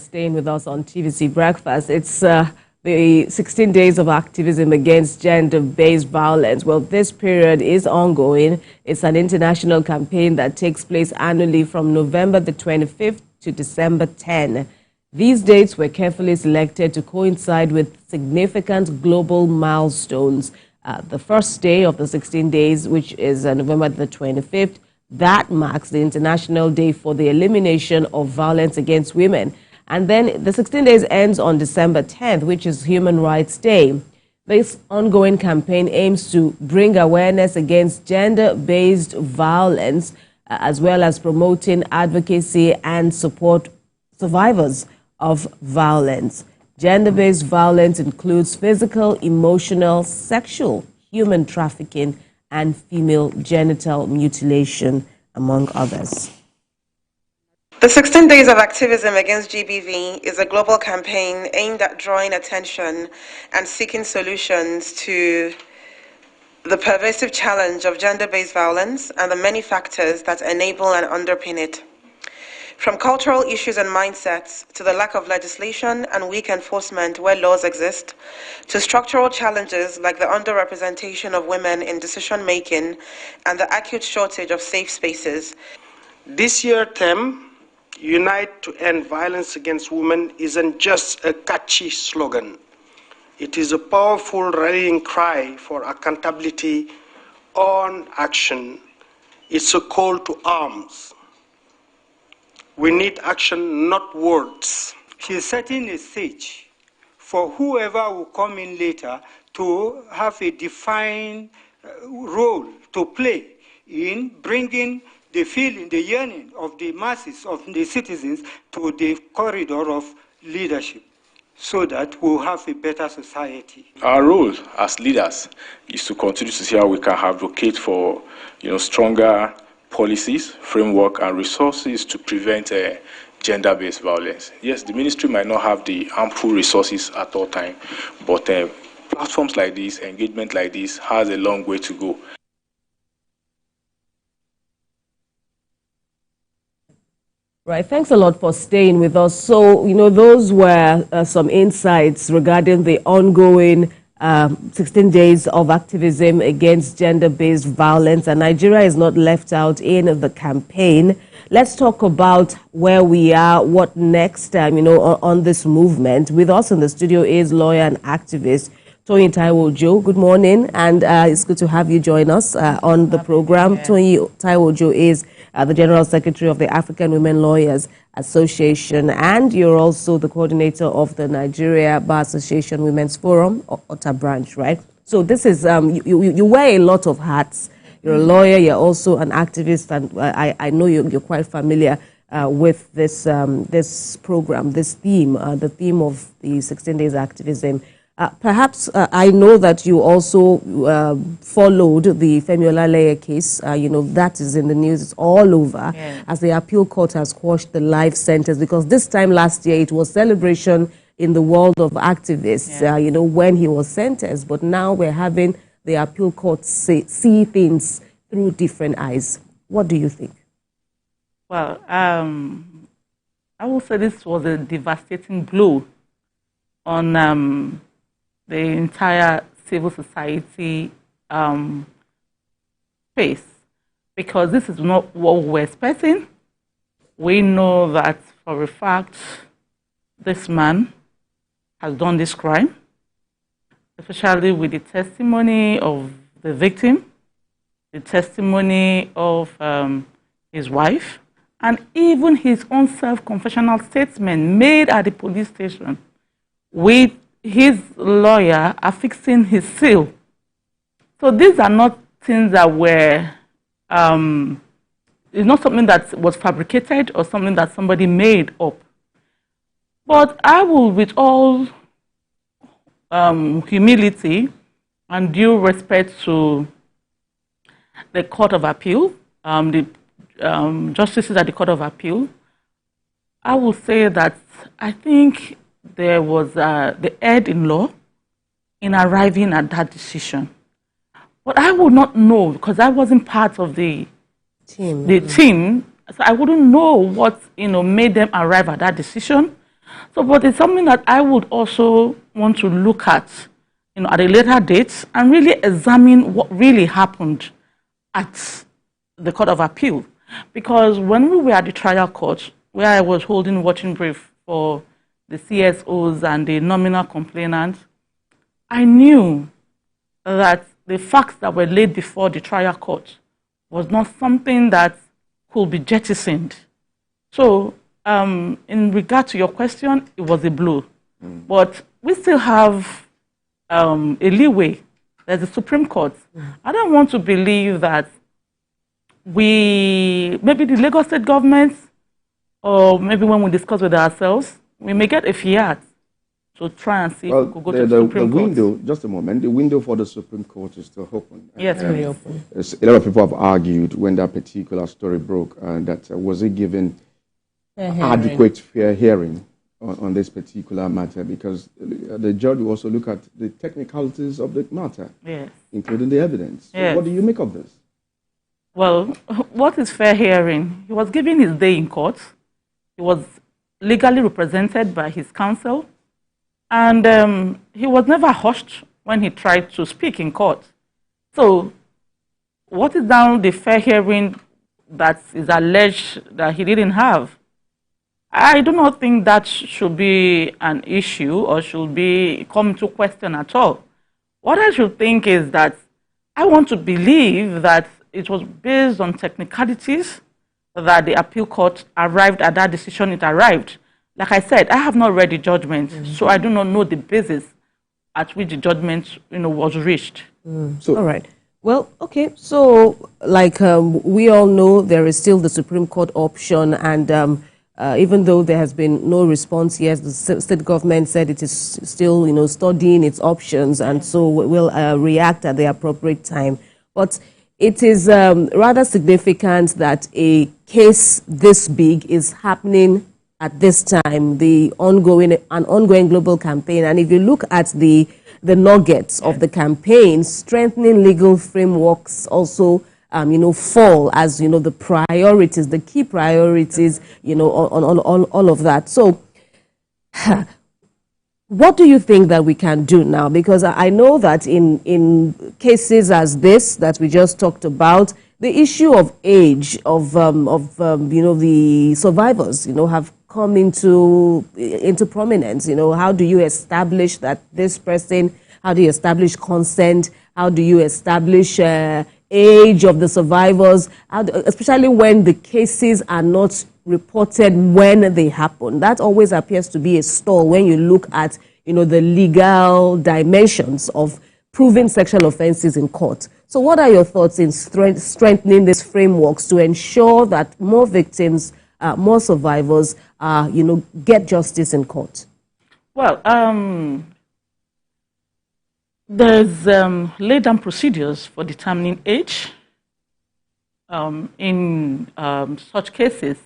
Staying with us on TVC Breakfast. It's the 16 days of activism against gender-based violence. Well, this period is ongoing. It's an international campaign that takes place annually from November the 25th to December 10. These dates were carefully selected to coincide with significant global milestones. The first day of the 16 days, which is November the 25th, that marks the International Day for the Elimination of Violence Against Women. And then the 16 days ends on December 10th, which is Human Rights Day. This ongoing campaign aims to bring awareness against gender-based violence, as well as promoting advocacy and support survivors of violence. Gender-based violence includes physical, emotional, sexual, human trafficking, and female genital mutilation, among others. The 16 Days of Activism Against GBV is a global campaign aimed at drawing attention and seeking solutions to the pervasive challenge of gender-based violence and the many factors that enable and underpin it. From cultural issues and mindsets to the lack of legislation and weak enforcement where laws exist, to structural challenges like the underrepresentation of women in decision-making and the acute shortage of safe spaces. This year's theme, Unite to End Violence Against Women, isn't just a catchy slogan. It is a powerful rallying cry for accountability on action. It's a call to arms. We need action, not words. She's setting a stage for whoever will come in later to have a defined role to play in bringing the feeling, the yearning of the masses, of the citizens, to the corridor of leadership, so that we'll have a better society. Our role as leaders is to continue to see how we can advocate for, stronger policies, framework, and resources to prevent gender-based violence. Yes, the ministry might not have the ample resources at all times, but platforms like this, engagement like this, has a long way to go. Right, thanks a lot for staying with us. So, those were some insights regarding the ongoing 16 days of activism against gender-based violence, and Nigeria is not left out in the campaign. Let's talk about where we are, what next, on this movement. With us in the studio is lawyer and activist Tony Taiwo-Ojo. Good morning, and it's good to have you join us on the program. Tony Taiwo-Ojo is the General Secretary of the African Women Lawyers Association, and you're also the coordinator of the Nigeria Bar Association Women's Forum, Otta branch, right? So this is, you wear a lot of hats. You're a lawyer, you're also an activist, and I know you're quite familiar with this, this program, this theme, the theme of the 16 Days Activism. Perhaps I know that you also followed the Femi Olaleye case. That is in the news. It's all over, as the appeal court has quashed the life sentence, because this time last year it was celebration in the world of activists, when he was sentenced. But now we're having the appeal court see things through different eyes. What do you think? Well, I will say this was a devastating blow on the entire civil society space, because this is not what we're expecting. We know that for a fact this man has done this crime, especially with the testimony of the victim, the testimony of his wife, and even his own self-confessional statement made at the police station with his lawyer affixing his seal. So these are not things that were, it's not something that was fabricated or something that somebody made up. But I will, with all humility and due respect to the Court of Appeal, the justices at the Court of Appeal, I will say that I think there was the erred in law in arriving at that decision. But I would not know, because I wasn't part of the team. So I wouldn't know what made them arrive at that decision. So, but it's something that I would also want to look at, at a later date and really examine what really happened at the Court of Appeal. Because when we were at the trial court, where I was holding watching brief for the CSOs and the nominal complainants, I knew that the facts that were laid before the trial court was not something that could be jettisoned. So, in regard to your question, it was a blow. But we still have a leeway. There's the Supreme Court. I don't want to believe that maybe the Lagos State government, or maybe when we discuss with ourselves, we may get a fiat to try and see if we could go to the Supreme Court. Window, just a moment, the window for the Supreme Court is still open. Yes, very open. A lot of people have argued when that particular story broke, that was it given adequate fair hearing on this particular matter, because the judge will also look at the technicalities of the matter, yes, including the evidence. Yes. So what do you make of this? Well, what is fair hearing? He was given his day in court. He was legally represented by his counsel, and he was never hushed when he tried to speak in court. So, what is now the fair hearing that is alleged that he didn't have? I do not think that should be an issue or should be come to question at all. What I should think is that I want to believe that it was based on technicalities that the appeal court arrived at that decision it arrived. Like I said, I have not read the judgment, so I do not know the basis at which the judgment was reached. So, all right. Well, okay. So, like we all know, there is still the Supreme Court option, and even though there has been no response yet, the state government said it is still, studying its options, and so will react at the appropriate time. But it is rather significant that a case this big is happening at this time, an ongoing global campaign. And if you look at the nuggets of the campaign, strengthening legal frameworks also fall as, the priorities, the key priorities, on all of that. So what do you think that we can do now? Because I know that in cases as this that we just talked about, the issue of age of the survivors, have come into prominence. How do you establish that this person? How do you establish consent? How do you establish age of the survivors? Especially when the cases are not reported when they happen. That always appears to be a stall when you look at, the legal dimensions of proving sexual offenses in court. So what are your thoughts in strengthening these frameworks to ensure that more victims, more survivors, get justice in court? Well, there's laid down procedures for determining age in such cases.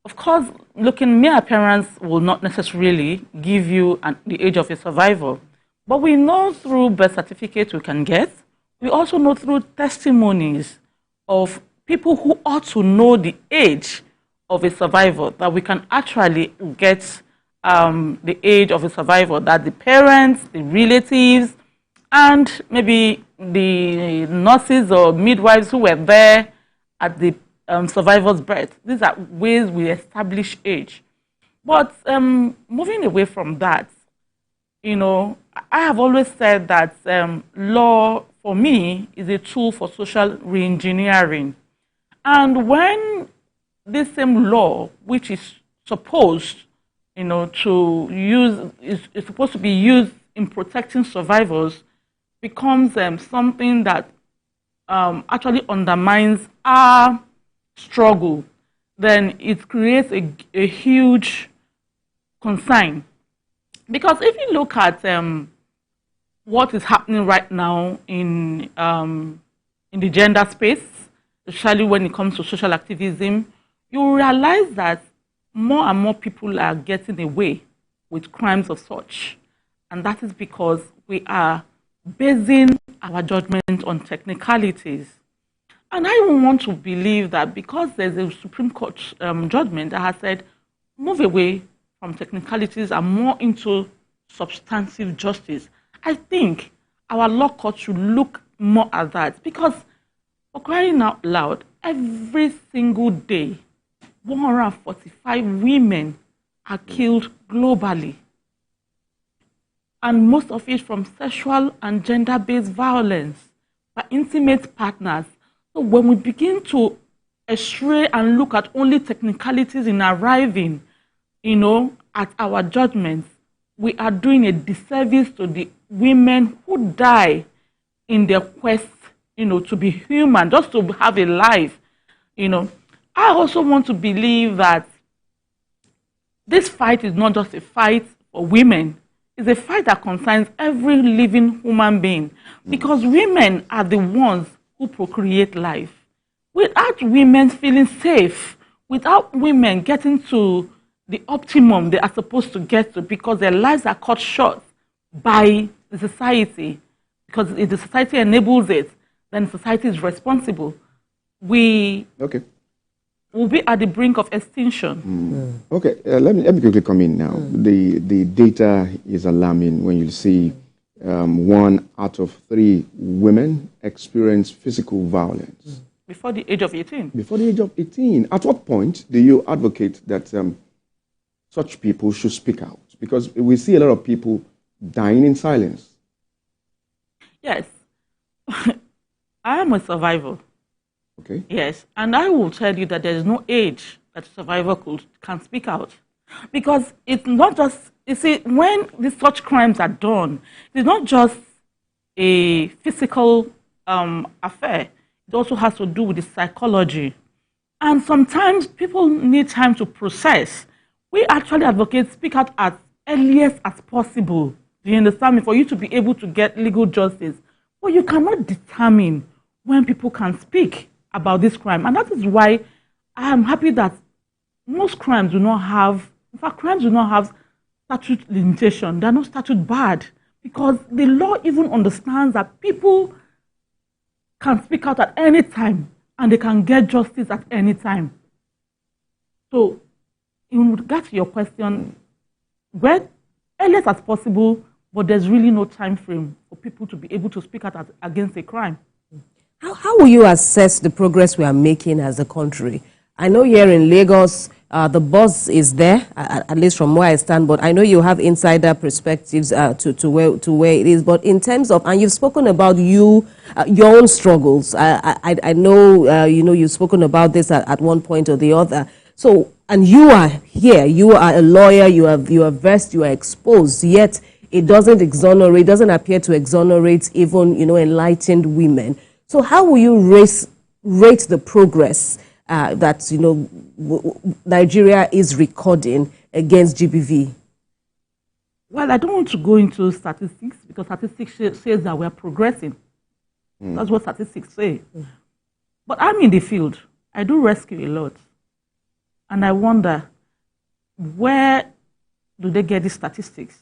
Of course, mere appearance will not necessarily give you the age of a survivor. But we know through birth certificates we can get. We also know through testimonies of people who ought to know the age of a survivor that we can actually get the age of a survivor, that the parents, the relatives, and maybe the nurses or midwives who were there at the survivor's birth. These are ways we establish age. But moving away from that, I have always said that law, for me, is a tool for social reengineering. And when this same law, which is supposed, to use, is supposed to be used in protecting survivors, becomes something that actually undermines our struggle, then it creates a huge concern. Because if you look at what is happening right now in the gender space, especially when it comes to social activism, you realize that more and more people are getting away with crimes of such. And that is because we are basing our judgment on technicalities. And I don't want to believe that because there's a Supreme Court judgment that has said, move away from technicalities and more into substantive justice. I think our law court should look more at that, because for crying out loud, every single day, 145 women are killed globally, and most of it from sexual and gender-based violence by intimate partners. So when we begin to astray and look at only technicalities in arriving, at our judgments, we are doing a disservice to the women who die in their quest, to be human, just to have a life. I also want to believe that this fight is not just a fight for women. It's a fight that concerns every living human being, because women are the ones who procreate life. Without women feeling safe, without women getting to the optimum they are supposed to get to, because their lives are cut short by the society, because if the society enables it, then society is responsible. We will be at the brink of extinction. Okay, let me quickly come in now. The data is alarming when you see 1 out of 3 women experience physical violence. Before the age of 18. Before the age of 18. At what point do you advocate that such people should speak out? Because we see a lot of people dying in silence. Yes. I am a survivor. Okay. Yes. And I will tell you that there is no age that a survivor can speak out. Because it's not just, you see, when such crimes are done, it's not just a physical affair. It also has to do with the psychology. And sometimes people need time to process. We actually advocate speak out as earliest as possible. Do you understand me? For you to be able to get legal justice. But you cannot determine when people can speak about this crime. And that is why I am happy that most crimes do not have, in fact, crimes do not have statute limitation. They are not statute barred, because the law even understands that people can speak out at any time and they can get justice at any time. So, in regard to your question, well, earliest as possible, but there's really no time frame for people to be able to speak out against a crime. How will you assess the progress we are making as a country? I know here in Lagos, the buzz is there, at least from where I stand, but I know you have insider perspectives to where it is. But in terms of, and you've spoken about your own struggles. I know, you've spoken about this at one point or the other. So, and you are here, you are a lawyer, you are versed, you are exposed, yet it doesn't appear to exonerate even, enlightened women. So how will you rate the progress that, Nigeria is recording against GBV? Well, I don't want to go into statistics, because statistics says that we're progressing. That's what statistics say. But I'm in the field. I do rescue a lot. And I wonder, where do they get these statistics?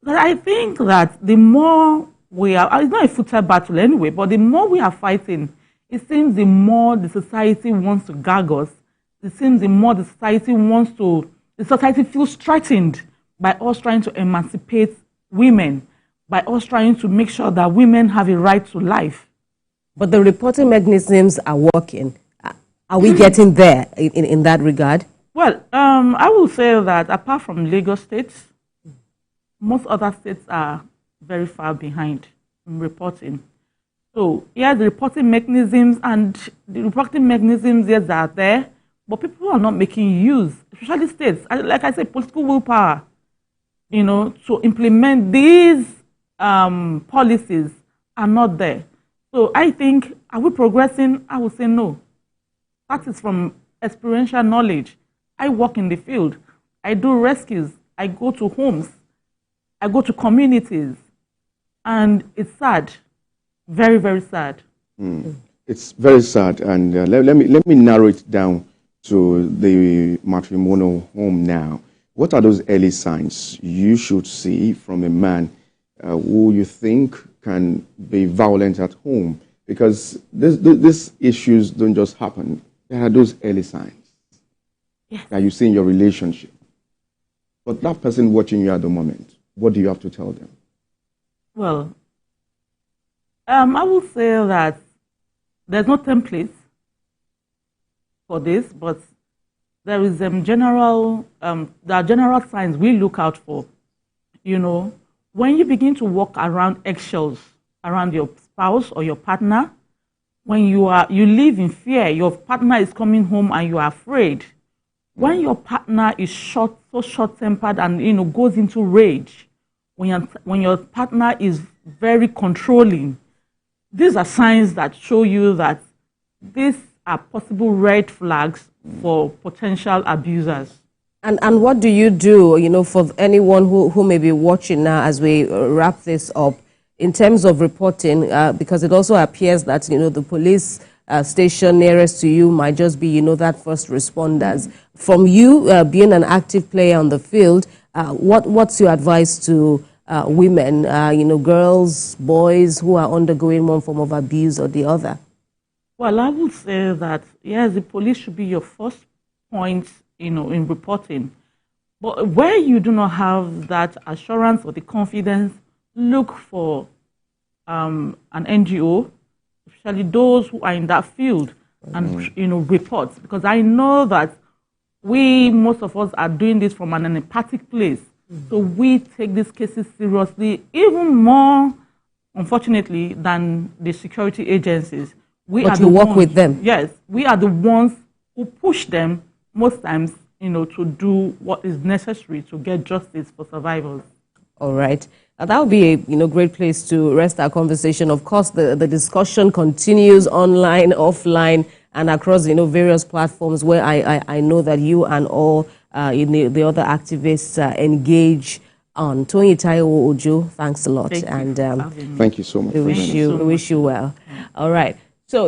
But I think that the more we are, it's not a football battle anyway, but the more we are fighting, it seems the more the society wants to gag us. It seems the more the society feels threatened by us trying to emancipate women, by us trying to make sure that women have a right to life. But the reporting mechanisms are working. Are we getting there in that regard? Well, I will say that apart from Lagos states, most other states are very far behind in reporting. So, yeah, the reporting mechanisms yes, are there, but people are not making use, especially states, like I said, political willpower, to implement these policies are not there. So I think, are we progressing? I would say no. That is from experiential knowledge. I work in the field. I do rescues. I go to homes. I go to communities. And it's sad. Very, very sad. It's very sad. And let me narrow it down to the matrimonial home now. What are those early signs you should see from a man who you think can be violent at home? Because these issues don't just happen. There are those early signs that you see in your relationship. But that person watching you at the moment, what do you have to tell them? Well, I will say that there's no template for this, but there is there are general signs we look out for. You know, when you begin to walk around eggshells around your spouse or your partner, when you live in fear, your partner is coming home and you are afraid. When your partner is so short-tempered and goes into rage, when your partner is very controlling, these are signs that show you that these are possible red flags for potential abusers. And what do you do, for anyone who may be watching now as we wrap this up, in terms of reporting, because it also appears that, the police station nearest to you might just be, that first responders. From you being an active player on the field, what's your advice to women, girls, boys who are undergoing one form of abuse or the other? Well, I would say that, yes, the police should be your first point, in reporting. But where you do not have that assurance or the confidence, look for an NGO, especially those who are in that field, and report. Because I know that most of us are doing this from an empathic place. So we take these cases seriously, even more, unfortunately, than the security agencies. But you work with them. Yes, we are the ones who push them most times, to do what is necessary to get justice for survivors. All right. That would be a great place to rest our conversation. Of course, the discussion continues online, offline, and across various platforms where I know that you and all the other activists engage on. Tony Taiwo Ojo, thanks a lot. Thank you. And thank you so much. We wish you well. All right.